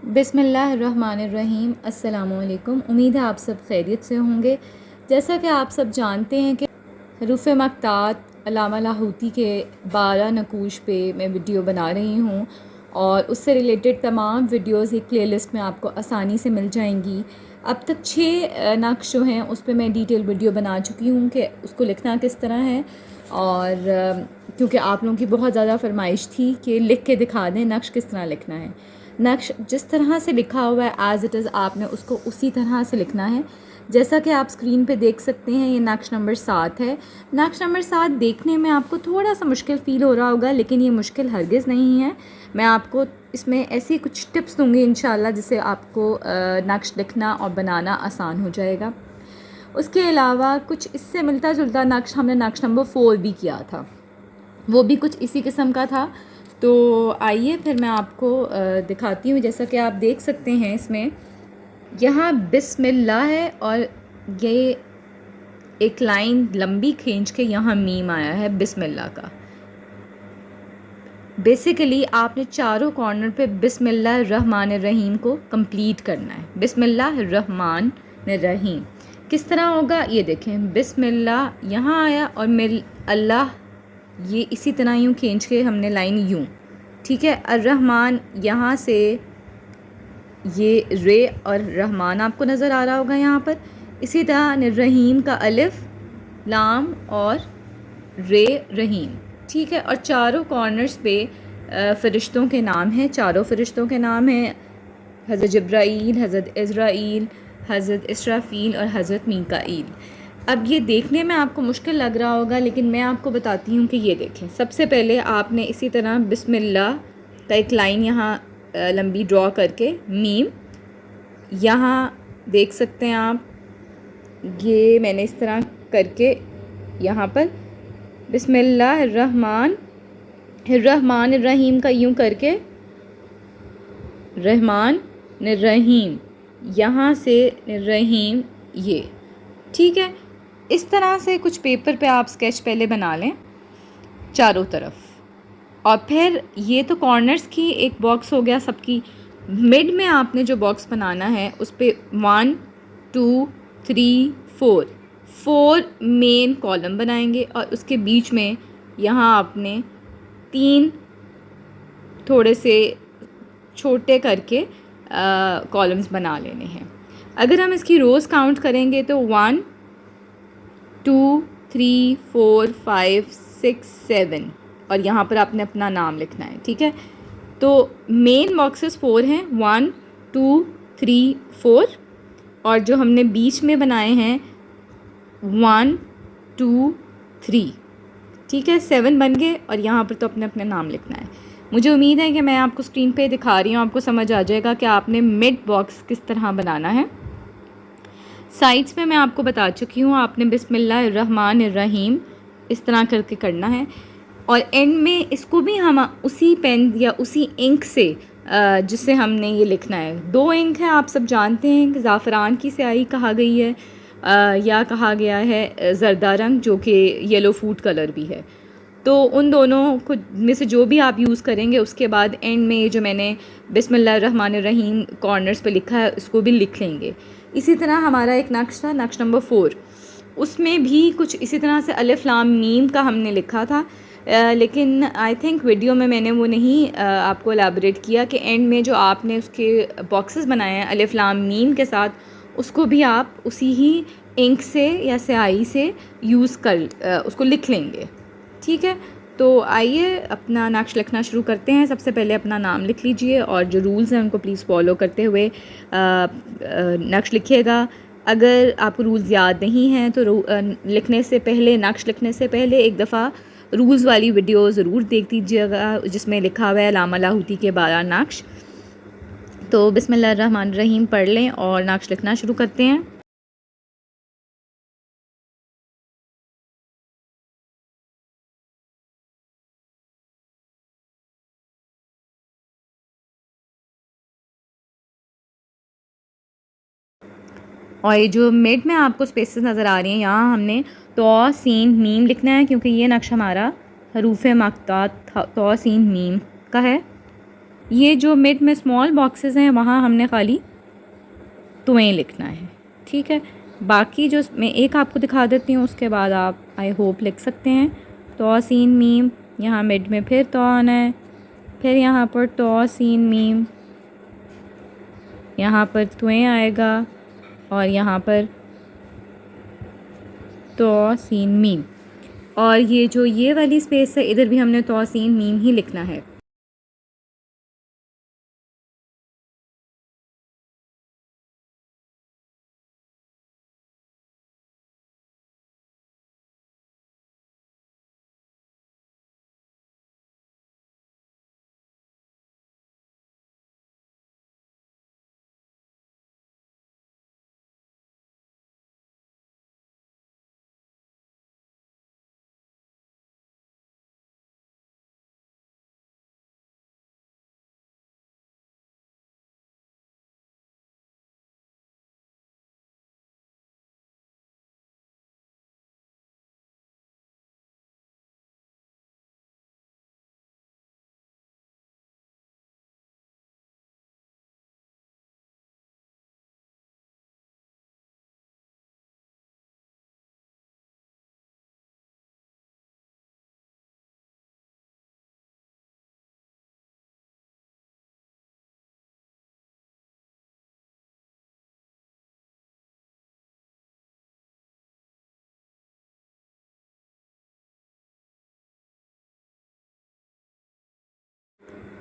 बिस्मिल्लाहिर्रहमानिर्रहीम। अस्सलामुअलैकुम। उम्मीद है आप सब खैरियत से होंगे। जैसा कि आप सब जानते हैं कि हरूफ मक़तात अल्लामा लाहौती के 12 नकूश पे मैं वीडियो बना रही हूँ और उससे रिलेटेड तमाम वीडियोज़ एक प्लेलिस्ट में आपको आसानी से मिल जाएंगी। अब तक 6 नक्श जो हैं उस पर मैं डिटेल वीडियो बना चुकी हूँ कि उसको लिखना किस तरह है। और क्योंकि आप लोगों की बहुत ज़्यादा फरमाइश थी कि लिख के दिखा दें नक्श किस तरह लिखना है। नक्श जिस तरह से लिखा हुआ है एज़ इट इज़ आपने उसको उसी तरह से लिखना है। जैसा कि आप स्क्रीन पे देख सकते हैं ये नक्श नंबर 7 है। नक्श नंबर 7 देखने में आपको थोड़ा सा मुश्किल फ़ील हो रहा होगा, लेकिन ये मुश्किल हरगिज़ नहीं है। मैं आपको इसमें ऐसी कुछ टिप्स दूँगी इंशाल्लाह जिससे आपको नक्श लिखना और बनाना आसान हो जाएगा। उसके अलावा कुछ इससे मिलता जुलता नक्श हमने नक्श नंबर 4 भी किया था, वो भी कुछ इसी किस्म का था। तो आइए फिर मैं आपको दिखाती हूँ। जैसा कि आप देख सकते हैं इसमें यहाँ बिस्मिल्लाह है और ये एक लाइन लंबी खींच के यहाँ मीम आया है बिस्मिल्लाह का। बेसिकली आपने चारों कॉर्नर पे बिस्मिल्लाहिर्रहमानिर्रहीम को कंप्लीट करना है। बिस्मिल्लाहिर्रहमानिर्रहीम किस तरह होगा ये देखें। बिस्मिल्लाह यहाँ आया और मिल अल्लाह, ये इसी तरह यूँ खींच के हमने लाइन यूँ, ठीक है। अर्रहमान यहाँ से ये रे और रहमान आपको नज़र आ रहा होगा यहाँ पर। इसी तरह रहीम का अलिफ लाम और रे रहीम, ठीक है। और चारों कॉर्नर्स पे फ़रिश्तों के नाम हैं। चारों फ़रिश्तों के नाम हैं हज़रत जिब्राईल, हज़रत इज़राईल, हज़रत इसराफ़ील और हज़रत मीकाईल। अब ये देखने में आपको मुश्किल लग रहा होगा, लेकिन मैं आपको बताती हूँ कि ये देखें। सबसे पहले आपने इसी तरह बिस्मिल्लाह का एक लाइन यहाँ लंबी ड्रॉ करके मीम, यहाँ देख सकते हैं आप, ये मैंने इस तरह करके यहाँ पर बिस्मिल्लाहिर्रहमानिर्रहीम का यूँ करके रहमान रहीम, यहाँ से रहीम, ये ठीक है। इस तरह से कुछ पेपर पे आप स्केच पहले बना लें चारों तरफ, और फिर ये तो कॉर्नर्स की एक बॉक्स हो गया सबकी। मिड में आपने जो बॉक्स बनाना है उस पर 1 2 3 4 मेन कॉलम बनाएंगे और उसके बीच में यहाँ आपने 3 थोड़े से छोटे करके कॉलम्स बना लेने हैं। अगर हम इसकी रोज़ काउंट करेंगे तो 1 2 3 4 5 6 7 और यहाँ पर आपने अपना नाम लिखना है, ठीक है। तो मेन बॉक्सेस 4 हैं, 1 2 3 4, और जो हमने बीच में बनाए हैं 1 2 3, ठीक है। 7 बन गए और यहाँ पर तो अपने अपने नाम लिखना है। मुझे उम्मीद है कि मैं आपको स्क्रीन पे दिखा रही हूँ, आपको समझ आ जाएगा कि आपने मिड बॉक्स किस तरह बनाना है। साइड्स में मैं आपको बता चुकी हूँ, आपने बिस्मिल्लाहिर्रहमानिर्रहीम इस तरह करके करना है। और एंड में इसको भी हम उसी पेन या उसी इंक से जिससे हमने ये लिखना है। 2 इंक है, आप सब जानते हैं कि ज़ाफ़रान की स्याही कहा गई है या कहा गया है ज़रदा रंग, जो कि येलो फूड कलर भी है। तो उन दोनों को में से जो भी आप यूज़ करेंगे, उसके बाद एंड में ये जो मैंने बिस्मिल्लाहिर्रहमानिर्रहीम कॉर्नर्स पे लिखा है इसको भी लिख लेंगे। इसी तरह हमारा एक नक्श था, नक्श नंबर 4, उसमें भी कुछ इसी तरह से अलिफ लाम मीम का हमने लिखा था। लेकिन आई थिंक वीडियो में मैंने वो नहीं आपको एलैबोरेट किया कि एंड में जो आपने उसके बॉक्सेस बनाए हैं अलिफ लाम मीम के साथ, उसको भी आप उसी ही इंक से या स्याही से यूज़ कर उसको लिख लेंगे, ठीक है। तो आइए अपना नक्श लिखना शुरू करते हैं। सबसे पहले अपना नाम लिख लीजिए और जो रूल्स हैं उनको प्लीज़ फॉलो करते हुए नक्श लिखिएगा। अगर आपको रूल्स याद नहीं हैं तो लिखने से पहले, नक्श लिखने से पहले एक दफ़ा रूल्स वाली वीडियो ज़रूर देख दीजिएगा जिसमें लिखा हुआ है अल्लामा लाहौती के 12 नक्श। तो बिस्मिल्लाहिर्रहमानिर्रहीम पढ़ लें और नक्श लिखना शुरू करते हैं। और ये जो मिड में आपको स्पेसेस नज़र आ रही हैं, यहाँ हमने तो सीन मीम लिखना है, क्योंकि ये नक्श हमारा हरूफ मक़तात तो सीन मीम का है। ये जो मिड में स्मॉल बॉक्सेस हैं वहाँ हमने खाली तुएं लिखना है, ठीक है। बाकी जो मैं एक आपको दिखा देती हूँ, उसके बाद आप आई होप लिख सकते हैं। तो सीन मीम, यहाँ मिड में फिर तो आना है, फिर यहाँ पर तो सीन मीम, यहाँ पर तुएं आएगा और यहाँ पर तो सीन मीम। और ये जो ये वाली स्पेस है इधर भी हमने तो सीन मीम ही लिखना है।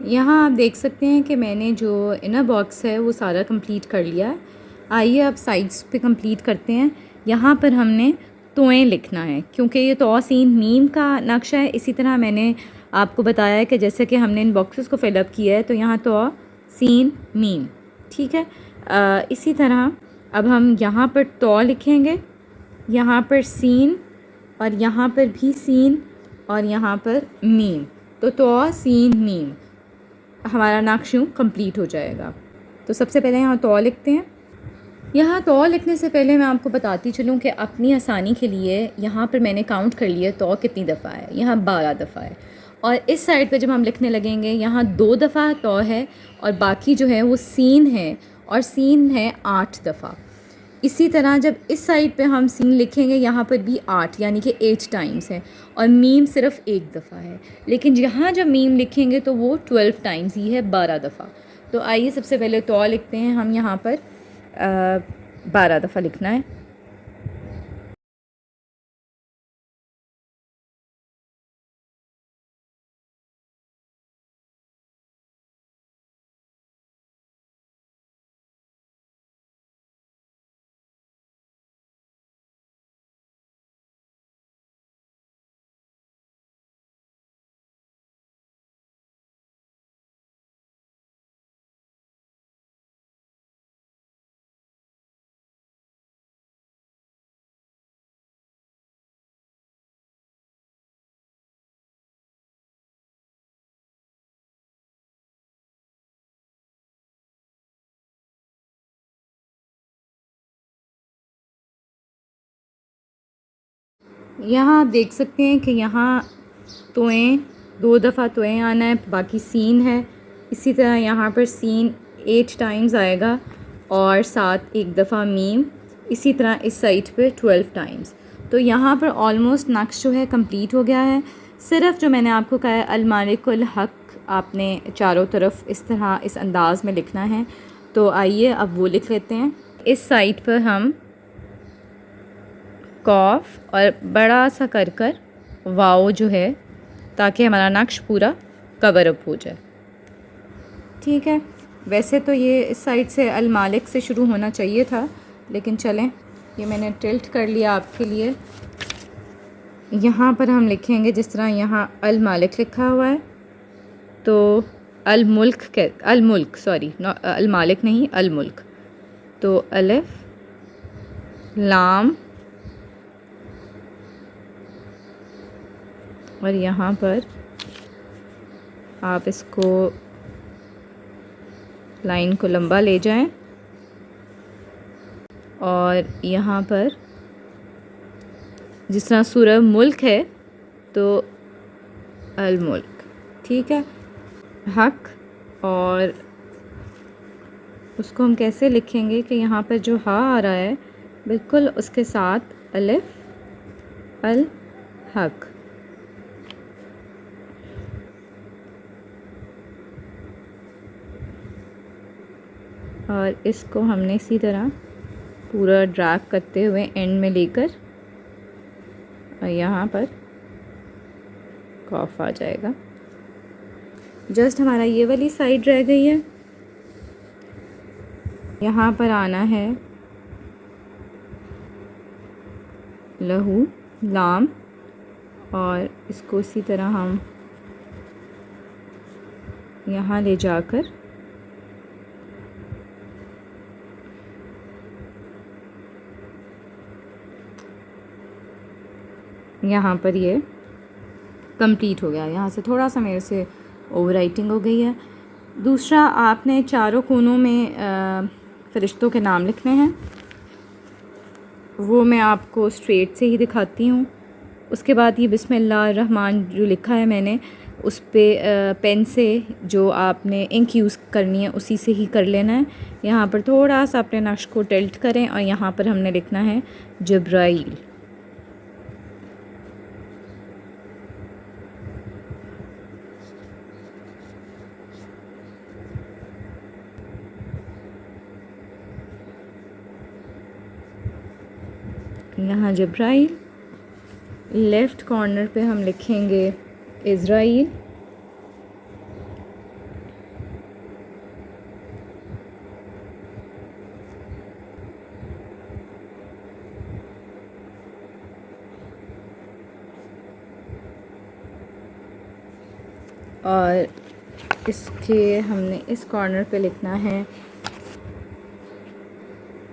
यहाँ आप देख सकते हैं कि मैंने जो इनर बॉक्स है वो सारा कंप्लीट कर लिया है। आइए अब साइड्स पे कंप्लीट करते हैं। यहाँ पर हमने तोएं लिखना है, क्योंकि ये तो सीन मीम का नक्शा है। इसी तरह मैंने आपको बताया है कि जैसे कि हमने इन बॉक्सेस को फिलअप किया है, तो यहाँ तो सीन मीम, ठीक है। इसी तरह अब हम यहाँ पर तो लिखेंगे, यहाँ पर सीन, और यहाँ पर भी सीन, और यहाँ पर मीम। तो सीन मीम हमारा नक्श कंप्लीट हो जाएगा। तो सबसे पहले यहाँ तो लिखते हैं। यहाँ तो लिखने से पहले मैं आपको बताती चलूँ कि अपनी आसानी के लिए यहाँ पर मैंने काउंट कर लिया तो कितनी दफ़ा है। यहाँ 12 दफ़ा है। और इस साइड पे जब हम लिखने लगेंगे यहाँ 2 दफ़ा तो है, और बाकी जो है वो सीन है, और सीन है 8 दफ़ा। इसी तरह जब इस साइड पे हम सीन लिखेंगे यहाँ पर भी 8 यानी कि 8 टाइम्स है, और मीम सिर्फ 1 दफ़ा है। लेकिन यहाँ जब मीम लिखेंगे तो वो 12 टाइम्स ही है, 12 दफ़ा। तो आइए सबसे पहले तो लिखते हैं हम। यहाँ पर 12 दफ़ा लिखना है। यहाँ आप देख सकते हैं कि यहाँ तोएं 2 दफ़ा तोएं आना है, बाकी सीन है। इसी तरह यहाँ पर सीन 8 टाइम्स आएगा, और साथ 1 दफ़ा मीम। इसी तरह इस साइड पे 12 टाइम्स। तो यहाँ पर ऑलमोस्ट नक्श जो है कंप्लीट हो गया है। सिर्फ जो मैंने आपको कहा है अल मालिकुल हक, आपने चारों तरफ इस तरह इस अंदाज़ में लिखना है। तो आइए अब वो लिख लेते हैं। इस साइड पर हम कॉफ और बड़ा सा कर वाओ जो है, ताकि हमारा नक्श पूरा कवर अप हो जाए, ठीक है। वैसे तो ये इस साइड से अल मालिक से शुरू होना चाहिए था, लेकिन चलें, ये मैंने टिल्ट कर लिया आपके लिए। यहाँ पर हम लिखेंगे जिस तरह यहाँ अल मालिक लिखा हुआ है, तो अल मुल्क सॉरी, अल मालिक नहीं, अल मुल्क। तो अलिफ लाम, और यहाँ पर आप इसको लाइन को लंबा ले जाएं, और यहाँ पर जिस तरह सूरह मुल्क है तो अल मुल्क, ठीक है। हक और उसको हम कैसे लिखेंगे कि यहाँ पर जो हा आ रहा है बिल्कुल उसके साथ अलिफ अल हक। और इसको हमने इसी तरह पूरा ड्रैग करते हुए एंड में लेकर और यहाँ पर कॉफ आ जाएगा। जस्ट हमारा ये वाली साइड रह गई है। यहाँ पर आना है लहू लाम और इसको इसी तरह हम यहाँ ले जाकर यहाँ पर ये कंप्लीट हो गया। यहाँ से थोड़ा सा मेरे से ओवर राइटिंग हो गई है। दूसरा, आपने चारों कोनों में फरिश्तों के नाम लिखने हैं, वो मैं आपको स्ट्रेट से ही दिखाती हूँ। उसके बाद ये बिस्मिल्लाह रहमान जो लिखा है मैंने, उस पे पेन से जो आपने इंक यूज़ करनी है उसी से ही कर लेना है। यहाँ पर थोड़ा सा अपने नक्श को टिल्ट करें और यहाँ पर हमने लिखना है जब्राइल। यहाँ जब्राइल, लेफ़्ट कॉर्नर पे हम लिखेंगे इज़राइल, और इसके हमने इस कॉर्नर पे लिखना है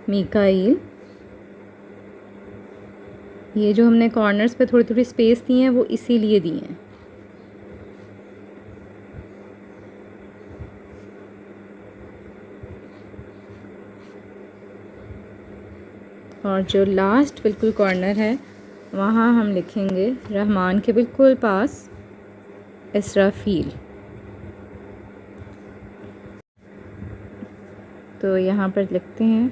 मीकाईल। ये जो हमने कॉर्नर्स पे थोड़ी थोड़ी स्पेस दी हैं वो इसीलिए दी हैं। और जो लास्ट बिल्कुल कॉर्नर है वहाँ हम लिखेंगे रहमान के बिल्कुल पास इसराफील। तो यहाँ पर लिखते हैं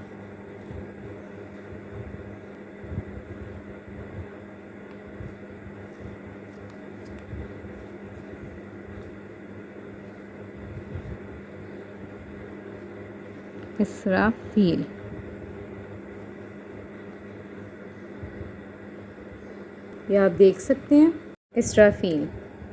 इसराफील। ये आप देख सकते हैं इसराफील।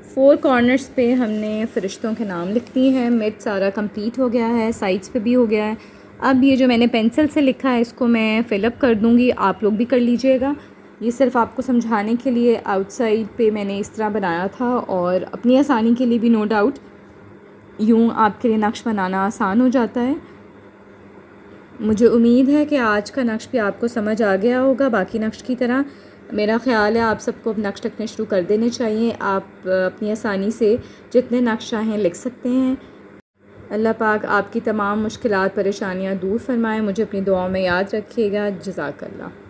4 कॉर्नर्स पे हमने फ़रिश्तों के नाम लिख दिए हैं। मिड सारा कंप्लीट हो गया है, साइड्स पे भी हो गया है। अब ये जो मैंने पेंसिल से लिखा है इसको मैं फ़िलअप कर दूँगी, आप लोग भी कर लीजिएगा। ये सिर्फ आपको समझाने के लिए आउटसाइड पे मैंने इस तरह बनाया था और अपनी आसानी के लिए भी, नो डाउट यूँ आपके लिए नक्श बनाना आसान हो जाता है। मुझे उम्मीद है कि आज का नक्श भी आपको समझ आ गया होगा। बाकी नक्श की तरह मेरा ख़्याल है आप सबको अब नक्श लिखने शुरू कर देने चाहिए। आप अपनी आसानी से जितने नक्श चाहें लिख सकते हैं। अल्लाह पाक आपकी तमाम मुश्किलात परेशानियां दूर फरमाए। मुझे अपनी दुआओं में याद रखिएगा। जज़ाकल्लाह।